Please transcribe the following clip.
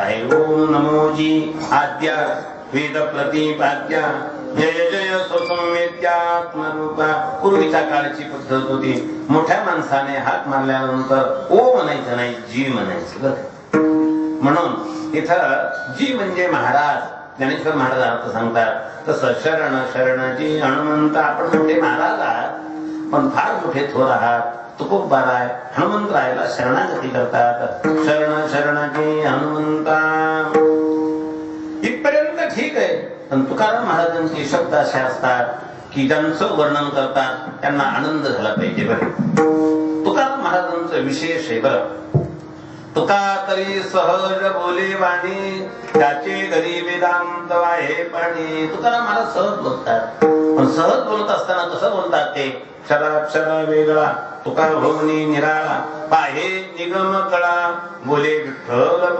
आहे. ओम नमोजी आद्या वेद प्रतिपाद्या जय जय स्वसंवेद्यात्मरूपा. पूर्वीच्या काळची पद्धत होती, मोठ्या माणसाने हाक मारल्यानंतर ओ म्हणायचं नाही, जी म्हणायचं. म्हणून इथं जी म्हणजे महाराज. ज्ञानेश्वर महाराज अर्थ सांगतात तसं शरण शरणजी हनुमंत. आपण मोठे महाराज आहात पण फार मोठे थोर आहात. तुकोबाराय हनुमंतरायाला शरणागती करतात. शरण शरणजी हनुमंता इथपर्यंत ठीक आहे. पण तुकाराम महाराजांचे शब्द असे असतात की ज्यांचं वर्णन करतात त्यांना आनंद झाला पाहिजे. बरं, तुकाराम महाराजांचं विशेष आहे. बरं, तुका तरी सहज बोले वाणी त्याचे घरी वेदांत वाहे पाणी. तुकाराम महाराज सहज बोलतात, पण सहज बोलत असताना कसं बोलतात ते? क्षराक्षर वेगळा तुका भवनी निराळा पाहे निगम कळा बोले विठ्ठल